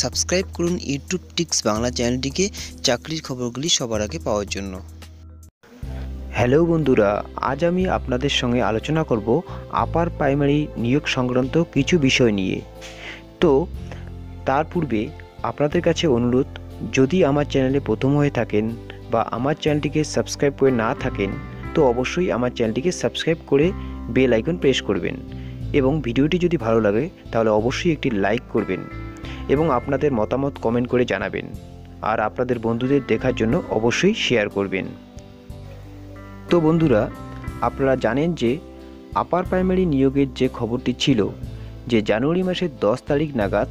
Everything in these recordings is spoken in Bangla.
সাবস্ক্রাইব করুন ইউটিউব টিক্স বাংলা চ্যানেলটিকে চাকরির খবরগুলি সবার আগে পাওয়ার জন্য। হ্যালো বন্ধুরা, আজ আমি আপনাদের সঙ্গে আলোচনা করব আপার প্রাইমারি নিয়োগ সংক্রান্ত কিছু বিষয় নিয়ে। তো তার পূর্বে আপনাদের কাছে অনুরোধ, যদি আমার চ্যানেলে প্রথম হয়ে থাকেন বা আমার চ্যানেলটিকে সাবস্ক্রাইব করে না থাকেন, তো অবশ্যই আমার চ্যানেলটিকে সাবস্ক্রাইব করে বেল আইকন প্রেস করবেন এবং ভিডিওটি যদি ভালো লাগে তাহলে অবশ্যই একটি লাইক করবেন এবং আপনাদের মতামত কমেন্ট করে জানাবেন, আর আপনাদের বন্ধুদের দেখার জন্য অবশ্যই শেয়ার করবেন। তো বন্ধুরা, আপনারা জানেন যে আপার প্রাইমারি নিয়োগের যে খবরটি ছিল যে জানুয়ারি মাসের 10 তারিখ নাগাদ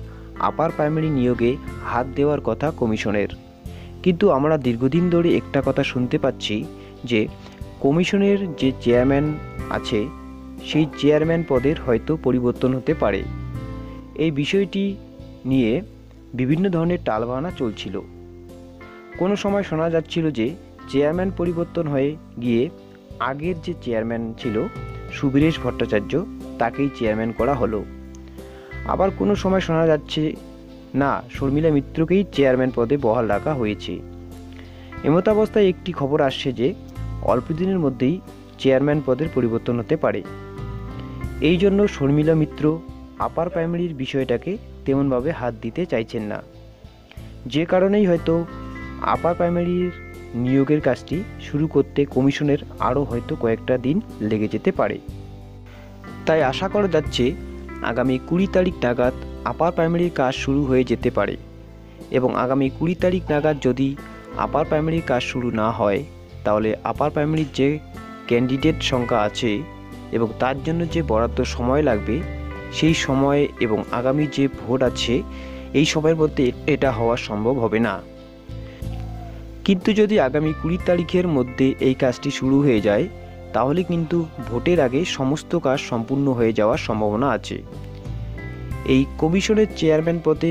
আপার প্রাইমারি নিয়োগে হাত দেওয়ার কথা কমিশনের। কিন্তু আমরা দীর্ঘদিন ধরে একটা কথা শুনতে পাচ্ছি যে কমিশনের যে চেয়ারম্যান আছে সেই চেয়ারম্যান পদের হয়তো পরিবর্তন হতে পারে। এই বিষয়টি নিয়ে বিভিন্ন ধরনের টালবাহানা চলছিল। কোনো সময় শোনা যাচ্ছিল যে চেয়ারম্যান পরিবর্তন হয়ে গিয়ে আগের যে চেয়ারম্যান ছিল সুবীরেশ ভট্টাচার্য, তাকেই চেয়ারম্যান করা হলো। আবার কোনো সময় শোনা যাচ্ছে না, শর্মিলা মিত্রকেই চেয়ারম্যান পদে বহাল রাখা হয়েছে। এমতাবস্থায় একটি খবর আসছে যে অল্প দিনের মধ্যেই চেয়ারম্যান পদের পরিবর্তন হতে পারে। এই জন্য শর্মিলা মিত্র আপার প্রাইমারির বিষয়টাকে তেমনভাবে হাত দিতে চাইছেন না, যে কারণেই হয়তো আপার প্রাইমারির নিয়োগের কাজটি শুরু করতে কমিশনের আরও হয়তো কয়েকটা দিন লেগে যেতে পারে। তাই আশা করা যাচ্ছে আগামী 20 তারিখ নাগাদ আপার প্রাইমারির কাজ শুরু হয়ে যেতে পারে, এবং আগামী 20 তারিখ নাগাদ যদি আপার প্রাইমারির কাজ শুরু না হয় তাহলে আপার প্রাইমারির যে ক্যান্ডিডেট সংখ্যা আছে এবং তার জন্য যে বরাদ্দ সময় লাগবে সেই সময়ে এবং আগামী যে ভোট আছে এই সময়ের মধ্যে এটা হওয়া সম্ভব হবে না। কিন্তু যদি আগামী 20 তারিখের মধ্যে এই কাজটি শুরু হয়ে যায় তাহলে কিন্তু ভোটের আগে সমস্ত কাজ সম্পূর্ণ হয়ে যাওয়ার সম্ভাবনা আছে। এই কমিশনের চেয়ারম্যান পদে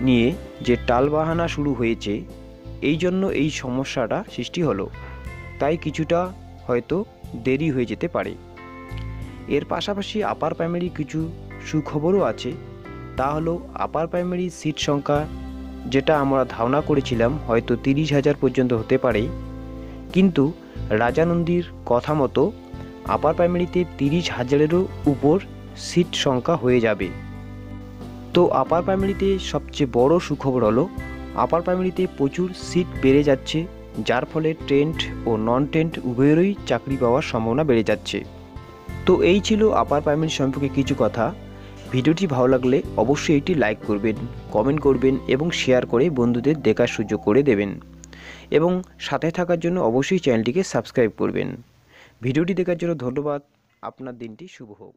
নিয়ে যে টালবাহানা শুরু হয়েছে, এই জন্য এই সমস্যাটা সৃষ্টি হলো, তাই কিছুটা হয়তো দেরি হয়ে যেতে পারে। এর পাশাপাশি আপার প্রাইমারি কিছু সুখবরও আছে। তা হলো আপার প্রাইমারি সিট সংখ্যা যেটা আমরা ধারণা করেছিলাম হয়তো 30,000 পর্যন্ত হতে পারে, কিন্তু রাজানন্দীর কথা মতো আপার প্রাইমারিতে 30,000-এরও উপর সিট সংখ্যা হয়ে যাবে। তো আপার প্রাইমারিতে সবচেয়ে বড় সুখবর হলো আপার প্রাইমারিতে প্রচুর সিট বেড়ে যাচ্ছে, যার ফলে টেন্ট ও নন টেন্ট উভয়েরই চাকরি পাওয়ার সম্ভাবনা বেড়ে যাচ্ছে। তো এই ছিল আপার প্রাইমারি সম্পর্কে কিছু কথা। ভিডিওটি ভালো লাগলে অবশ্যই এটি লাইক করবেন, কমেন্ট করবেন এবং শেয়ার করে বন্ধুদের দেখার সুযোগ করে দেবেন, এবং সাথে থাকার জন্য অবশ্যই চ্যানেলটিকে সাবস্ক্রাইব করবেন। ভিডিওটি দেখার জন্য ধন্যবাদ। আপনার দিনটি শুভ হোক।